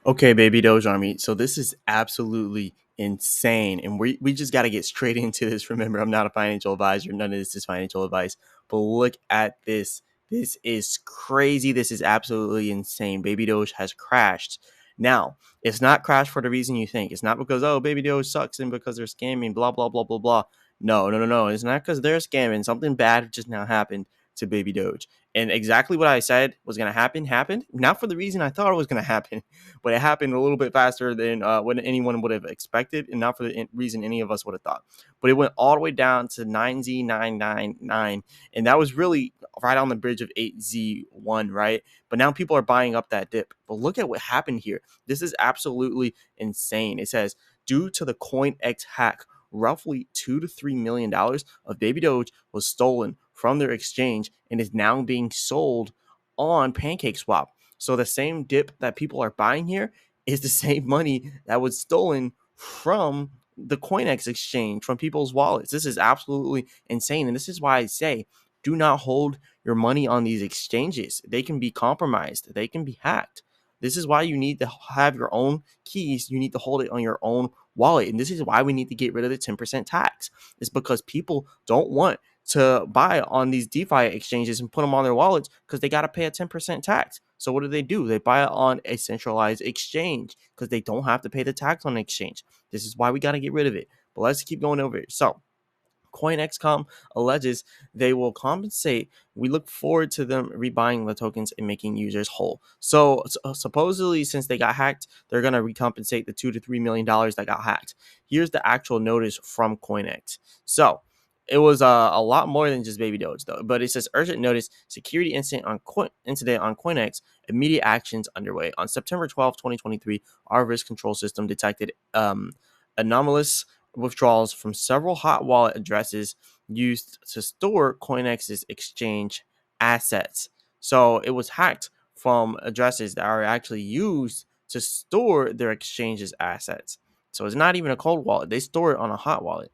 Okay, baby Doge Army. So this is absolutely insane. And we just got to get straight into this. Remember, I'm not a financial advisor. None of this is financial advice. But look at this. This is crazy. This is absolutely insane. Baby Doge has crashed. Now, it's not crashed for the reason you think. It's not because, oh, Baby Doge sucks and because they're scamming, blah, blah, blah, blah, blah. No, no, no, no. It's not because they're scamming. Something bad just now happened to Baby Doge. And exactly what I said was going to happen happened. Not for the reason I thought it was going to happen, but it happened a little bit faster than what anyone would have expected, and not for the reason any of us would have thought. But it went all the way down to 9Z999, and that was really right on the bridge of 8Z1, right? But now people are buying up that dip. But look at what happened here. This is absolutely insane. It says, due to the CoinX hack, roughly $2 to $3 million of Baby Doge was stolen from their exchange and is now being sold on PancakeSwap. So the same dip that people are buying here is the same money that was stolen from the CoinX exchange, from people's wallets. This is absolutely insane. And this is why I say, do not hold your money on these exchanges. They can be compromised. They can be hacked. This is why you need to have your own keys. You need to hold it on your own wallet. And this is why we need to get rid of the 10% tax. It's because people don't want to buy on these DeFi exchanges and put them on their wallets because they got to pay a 10% tax. So what do? They buy it on a centralized exchange because they don't have to pay the tax on the exchange. This is why we got to get rid of it. But let's keep going over it. So CoinExcom alleges they will compensate. We look forward to them rebuying the tokens and making users whole. So supposedly, since they got hacked, they're going to recompensate the $2 to $3 million that got hacked. Here's the actual notice from CoinEx. So it was a lot more than just Baby Doge, though. But it says urgent notice: security incident on CoinEx. Immediate actions underway. On September 12, 2023, our risk control system detected anomalous withdrawals from several hot wallet addresses used to store CoinEx's exchange assets. So it was hacked from addresses that are actually used to store their exchange's assets. So it's not even a cold wallet, they store it on a hot wallet.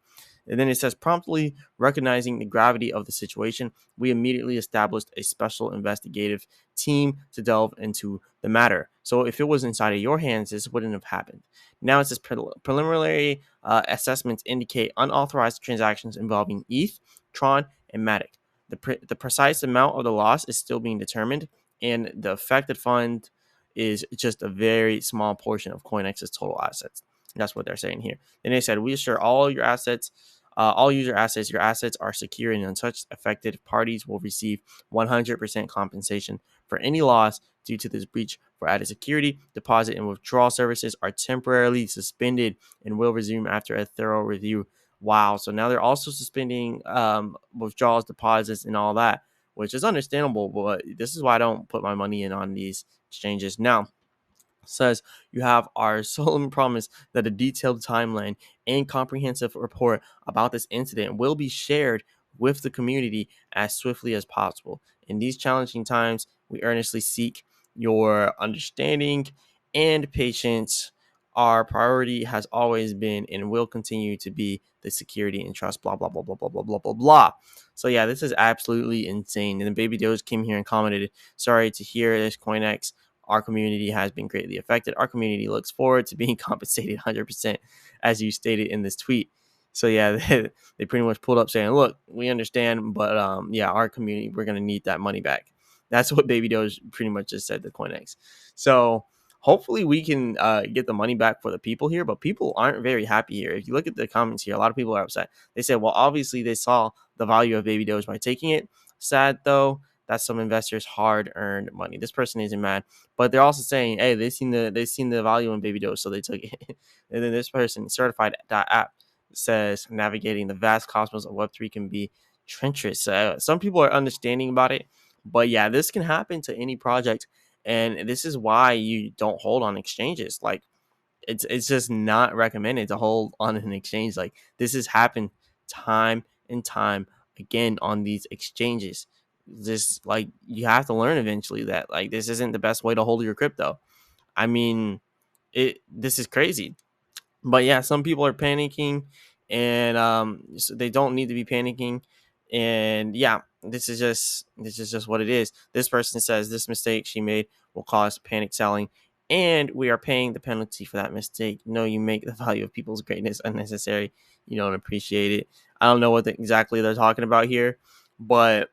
And then it says, promptly recognizing the gravity of the situation, we immediately established a special investigative team to delve into the matter. So if it was inside of your hands, this wouldn't have happened. Now it says preliminary assessments indicate unauthorized transactions involving ETH, Tron, and Matic. The precise amount of the loss is still being determined, and the affected fund is just a very small portion of CoinEx's total assets. That's what they're saying here. Then they said, we assure all your assets, all user assets, your assets are secure and untouched. Affected parties will receive 100% compensation for any loss due to this breach. For added security, deposit and withdrawal services are temporarily suspended and will resume after a thorough review. Wow. So now they're also suspending withdrawals, deposits, and all that, which is understandable. But this is why I don't put my money in on these exchanges. Now, says you have our solemn promise that a detailed timeline and comprehensive report about this incident will be shared with the community as swiftly as possible. In these challenging times, we earnestly seek your understanding and patience. Our priority has always been and will continue to be the security and trust, blah, blah, blah, blah, blah, blah, blah, blah, blah. So, yeah, this is absolutely insane. And then Baby Doge came here and commented, sorry to hear this, CoinX. Our community has been greatly affected. Our community looks forward to being compensated 100%, as you stated in this tweet. So yeah, they pretty much pulled up saying, "Look, we understand, but yeah, our community, we're gonna need that money back." That's what Baby Doge pretty much just said to CoinEx. So hopefully we can get the money back for the people here, but people aren't very happy here. If you look at the comments here, a lot of people are upset. They said, "Well, obviously they saw the value of Baby Doge by taking it. Sad though, that's some investors' hard-earned money." This person isn't mad, but they're also saying, "Hey, they seen the value in Baby Doge, so they took it." And then this person, certified.app, says navigating the vast cosmos of Web3 can be treacherous. Some people are understanding about it, but yeah, this can happen to any project, and this is why you don't hold on exchanges. Like it's just not recommended to hold on an exchange. Like this has happened time and time again on these exchanges. This like you have to learn eventually that like this isn't the best way to hold your crypto. I mean, this is crazy. But yeah, some people are panicking, and so they don't need to be panicking. And yeah, this is just what it is. This person says this mistake she made will cause panic selling and we are paying the penalty for that mistake. No, you make the value of people's greatness unnecessary. You don't appreciate it. I don't know what exactly they're talking about here, but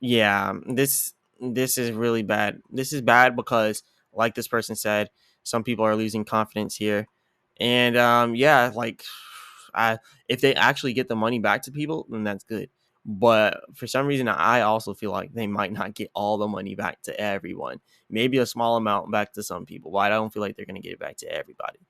yeah, this is really bad. This is bad because, like this person said, some people are losing confidence here, and yeah, like, I, if they actually get the money back to people, then that's good. But for some reason, I also feel like they might not get all the money back to everyone. Maybe a small amount back to some people, but I don't feel like they're going to get it back to everybody.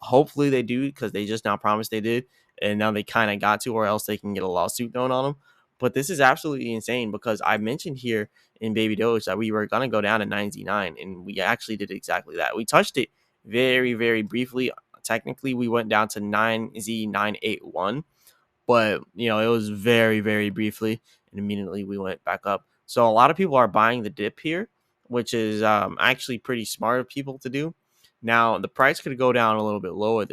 Hopefully they do, because they just now promised they did, and now they kind of got to, or else they can get a lawsuit thrown on them. But this is absolutely insane, because I mentioned here in Baby Doge that we were gonna go down to 9Z9, and we actually did exactly that. We touched it very, very briefly. Technically, we went down to 9Z981, but it was very, very briefly, and immediately we went back up. So a lot of people are buying the dip here, which is actually pretty smart of people to do. Now the price could go down a little bit lower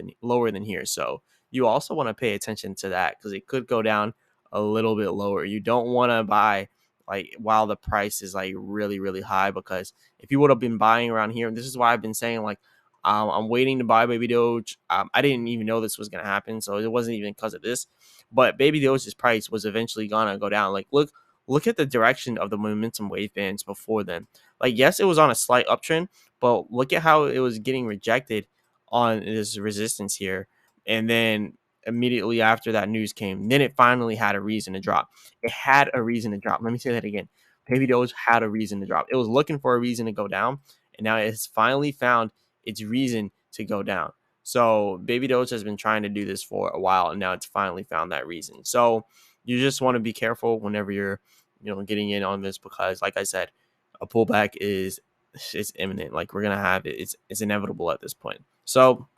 than here, so you also want to pay attention to that, because it could go down a little bit lower. You don't want to buy like while the price is like really, really high, because if you would have been buying around here, and this is why I've been saying, like, I'm waiting to buy Baby Doge. I didn't even know this was gonna happen, so it wasn't even because of this. But Baby Doge's price was eventually gonna go down. Like, look at the direction of the momentum wave bands before then. Like, yes, it was on a slight uptrend, but look at how it was getting rejected on this resistance here. And then immediately after that news came, then it finally had a reason to drop. It had a reason to drop. Let me say that again. Baby Doge had a reason to drop. It was looking for a reason to go down, and now it has finally found its reason to go down. So Baby Doge has been trying to do this for a while, and now it's finally found that reason. So you just want to be careful whenever you're, getting in on this, because, like I said, a pullback is imminent. Like, we're gonna have it. It's inevitable at this point. So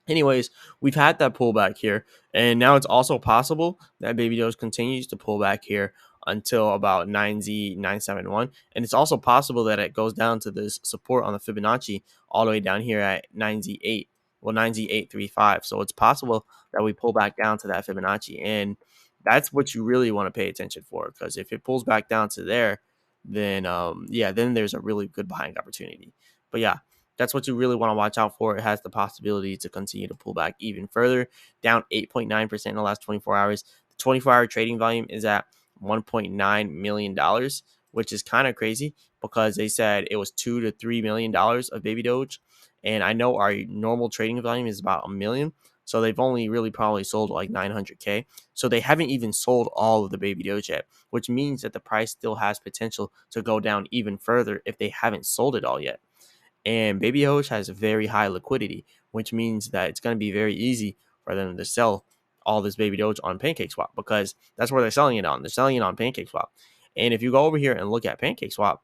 anyways, we've had that pullback here, and now it's also possible that Baby Doge continues to pull back here until about 9Z971, and it's also possible that it goes down to this support on the Fibonacci all the way down here at 9Z8, well, 9Z835. So it's possible that we pull back down to that Fibonacci, and that's what you really want to pay attention for, because if it pulls back down to there, then yeah, then there's a really good buying opportunity. But yeah, that's what you really want to watch out for. It has the possibility to continue to pull back even further, down 8.9% in the last 24 hours. The 24-hour trading volume is at $1.9 million, which is kind of crazy, because they said it was $2 to $3 million of Baby Doge. And I know our normal trading volume is about a million. So they've only really probably sold like 900K. So they haven't even sold all of the Baby Doge yet, which means that the price still has potential to go down even further if they haven't sold it all yet. And Baby Doge has very high liquidity, which means that it's going to be very easy for them to sell all this Baby Doge on PancakeSwap, because that's where they're selling it on. They're selling it on PancakeSwap. And if you go over here and look at PancakeSwap,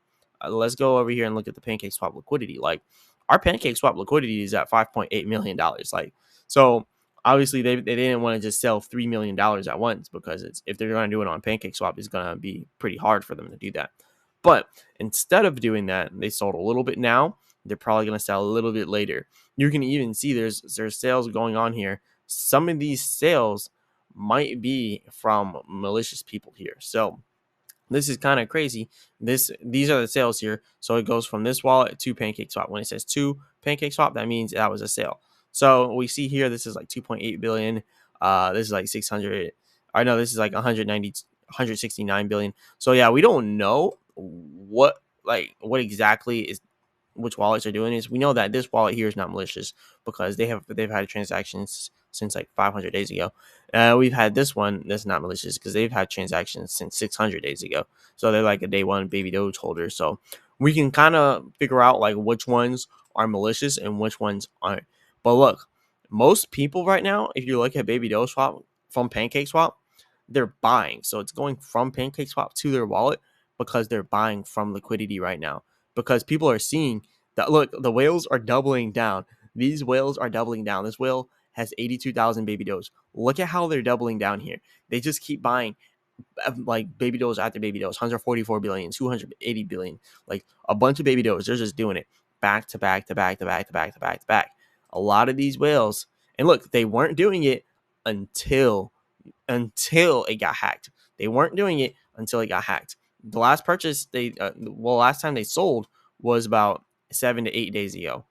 let's go over here and look at the PancakeSwap liquidity. Like, our PancakeSwap liquidity is at $5.8 million. Like, so obviously they didn't want to just sell $3 million at once, because if they're going to do it on PancakeSwap, it's going to be pretty hard for them to do that. But instead of doing that, they sold a little bit now. They're probably going to sell a little bit later. You can even see there's sales going on here. Some of these sales might be from malicious people here. So this is kind of crazy. These are the sales here. So it goes from this wallet to PancakeSwap. When it says to PancakeSwap, that means that was a sale. So we see here, this is like 2.8 billion. This is like 600. I know this is like 169 billion. So yeah, we don't know what exactly is which wallets are doing this. We know that this wallet here is not malicious, because they've had transactions since like 500 days ago. We've had this one that's not malicious, because they've had transactions since 600 days ago. So they're like a day one Baby Doge holder. So we can kind of figure out like which ones are malicious and which ones aren't. But look, most people right now, if you look at Baby Doge Swap from PancakeSwap, they're buying. So it's going from PancakeSwap to their wallet, because they're buying from liquidity right now, because people are seeing that, look, the whales are doubling down. These whales are doubling down. This whale has 82,000 Baby Doge. Look at how they're doubling down here. They just keep buying like Baby Doge after Baby Doge, 144 billion, 280 billion, like a bunch of Baby Doge. They're just doing it back to back to back to back to back to back to back. A lot of these whales, and look, they weren't doing it until it got hacked. They weren't doing it until it got hacked. The last purchase last time they sold was about 7 to 8 days ago.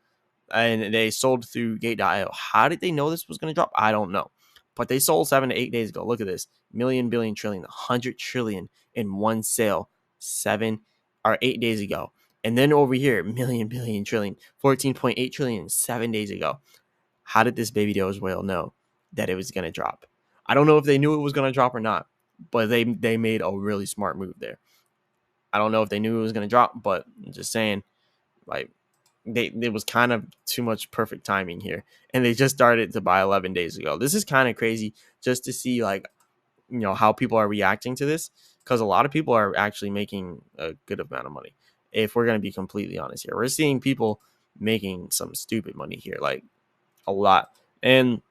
and they sold through Gate.io. How did they know this was going to drop? I don't know. But they sold 7 to 8 days ago. Look at this. Million, billion, trillion, 100 trillion in one sale 7 or 8 days ago. And then over here, million, billion, trillion, 14.8 trillion 7 days ago. How did this baby Doge whale know that it was going to drop? I don't know if they knew it was going to drop or not, but they made a really smart move there. I don't know if they knew it was going to drop, but I'm just saying, like, it was kind of too much perfect timing here, and they just started to buy 11 days ago. This is kind of crazy just to see, like, how people are reacting to this, because a lot of people are actually making a good amount of money. If we're going to be completely honest here, we're seeing people making some stupid money here, like a lot. And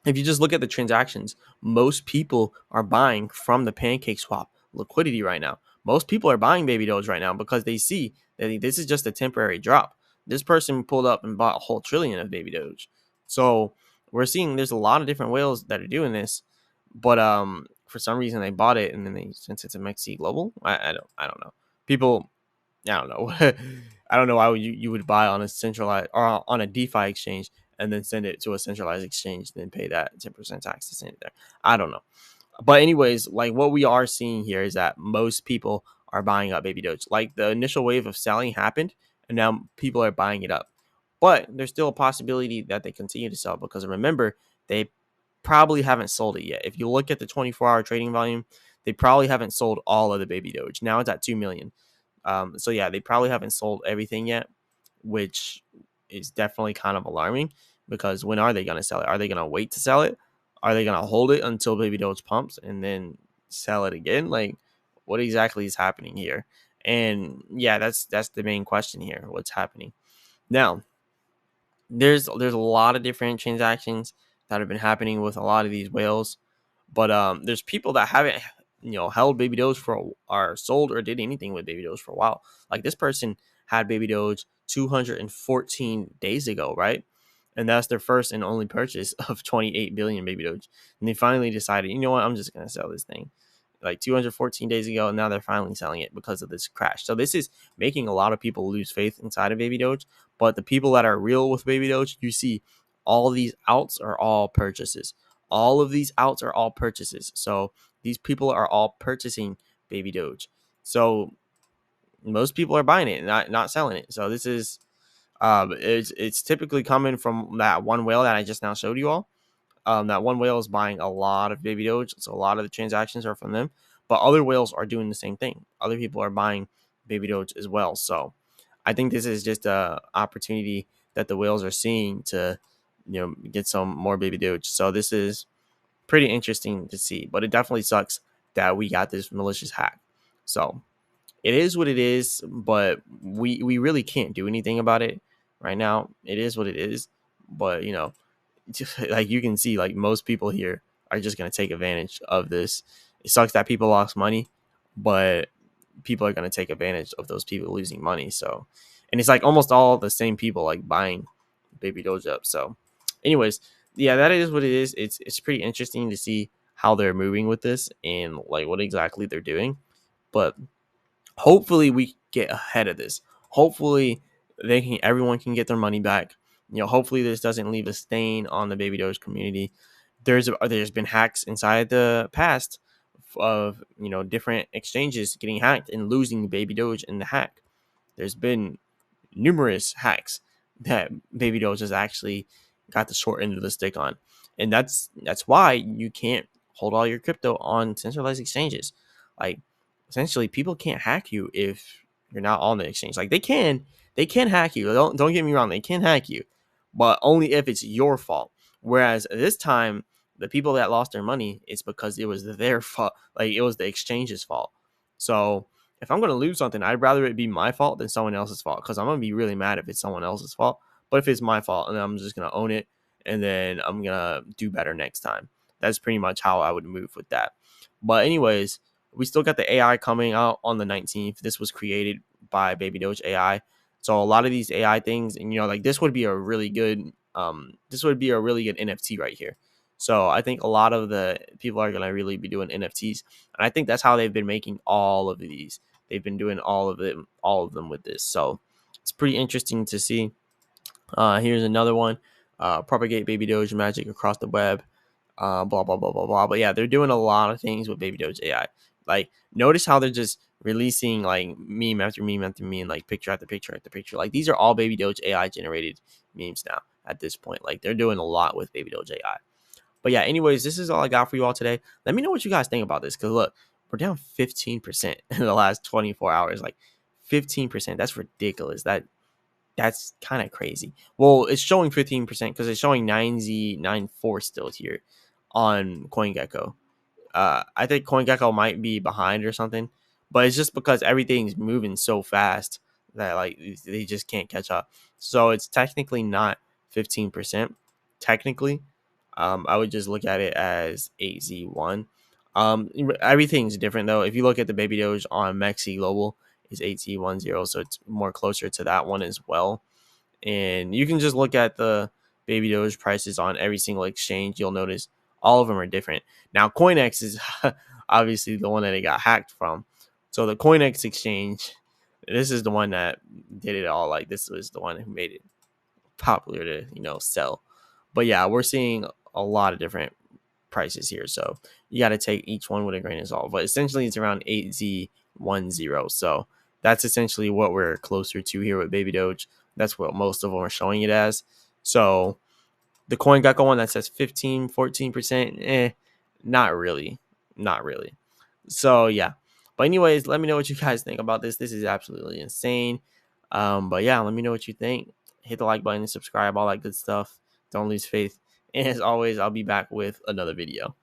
if you just look at the transactions, most people are buying from the pancake swap liquidity right now. Most people are buying baby Doge right now because they see that this is just a temporary drop. This person pulled up and bought a whole trillion of baby Doge. So we're seeing there's a lot of different whales that are doing this, but for some reason they bought it, and then they, since it's a Mexi Global, I don't know. People, I don't know. I don't know why you would buy on a centralized or on a DeFi exchange and then send it to a centralized exchange, then pay that 10% tax to send it there. I don't know. But anyways, like, what we are seeing here is that most people are buying up baby Doge. Like, the initial wave of selling happened, and now people are buying it up. But there's still a possibility that they continue to sell, because remember, they probably haven't sold it yet. If you look at the 24-hour trading volume, they probably haven't sold all of the baby Doge. Now it's at 2 million. So yeah, they probably haven't sold everything yet, which is definitely kind of alarming, because when are they going to sell it? Are they going to wait to sell it? Are they going to hold it until baby Doge pumps and then sell it again? Like, what exactly is happening here? And yeah, that's the main question here. What's happening now? There's a lot of different transactions that have been happening with a lot of these whales, but there's people that haven't held baby Doge for or sold or did anything with baby Doge for a while. Like, this person had baby Doge 214 days ago, right? And that's their first and only purchase of 28 billion baby Doge, and they finally decided, you know what, I'm just gonna sell this thing like 214 days ago, and now they're finally selling it because of this crash. So this is making a lot of people lose faith inside of baby Doge. But the people that are real with baby Doge, you see all these outs are all purchases. All of these outs are all purchases. So these people are all purchasing baby Doge. So most people are buying it, not selling it. So this is it's typically coming from that one whale that I just now showed you all. That one whale is buying a lot of baby Doge, so a lot of the transactions are from them. But other whales are doing the same thing. Other people are buying baby Doge as well. So I think this is just a opportunity that the whales are seeing to, get some more baby Doge. So this is pretty interesting to see. But it definitely sucks that we got this malicious hack. So it is what it is, but we really can't do anything about it right now. It is what it is. But like, you can see, like, most people here are just going to take advantage of this. It sucks that people lost money, but people are going to take advantage of those people losing money. So, and it's like almost all the same people like buying baby Doge up. So anyways, yeah, that is what it is. It's pretty interesting to see how they're moving with this and like what exactly they're doing. But hopefully we get ahead of this. Hopefully everyone can get their money back. Hopefully this doesn't leave a stain on the baby Doge community. There's been hacks inside the past of different exchanges getting hacked and losing baby Doge in the hack. There's been numerous hacks that baby Doge has actually got the short end of the stick on, and that's why you can't hold all your crypto on centralized exchanges. Like, essentially, people can't hack you if you're not on the exchange. Like, they can hack you. Don't get me wrong, they can hack you, but only if it's your fault. Whereas this time, the people that lost their money, it's because it was their fault. Like, it was the exchange's fault. So if I'm going to lose something, I'd rather it be my fault than someone else's fault, because I'm going to be really mad if it's someone else's fault. But if it's my fault, and I'm just going to own it, and then I'm going to do better next time. That's pretty much how I would move with that. But anyways, we still got the AI coming out on the 19th. This was created by Baby Doge AI. So a lot of these AI things, and like, this would be a really good NFT right here. So I think a lot of the people are going to really be doing NFTs, and I think that's how they've been making all of these. They've been doing all of them with this. So it's pretty interesting to see. Here's another one. Propagate baby Doge magic across the web. Blah blah blah blah blah. But yeah, they're doing a lot of things with baby Doge AI. Like, notice how they're just releasing like meme after meme after meme, like picture after picture after picture. Like, these are all baby Doge AI generated memes now at this point. Like, they're doing a lot with baby Doge AI. But yeah, anyways, this is all I got for you all today. Let me know what you guys think about this. Cause look, we're down 15% in the last 24 hours. Like, 15%. That's ridiculous. That's kind of crazy. Well, it's showing 15% because it's showing 9Z94 still here on CoinGecko. I think CoinGecko might be behind or something, but it's just because everything's moving so fast that like they just can't catch up. So it's technically not 15%. Technically, I would just look at it as 8Z1. Everything's different though. If you look at the baby Doge on Mexi Global, is 8Z10, so it's more closer to that one as well. And you can just look at the baby Doge prices on every single exchange. You'll notice all of them are different. Now, CoinEx is obviously the one that it got hacked from. So the CoinEx exchange, this is the one that did it all. Like, this was the one who made it popular to sell. But yeah, we're seeing a lot of different prices here, so you got to take each one with a grain of salt. But essentially, it's around 8Z10. So that's essentially what we're closer to here with baby Doge. That's what most of them are showing it as. So the CoinGecko one that says 15-14%, not really. Not really. So yeah. But anyways, let me know what you guys think about this. This is absolutely insane. But yeah, let me know what you think. Hit the like button, subscribe, all that good stuff. Don't lose faith. And as always, I'll be back with another video.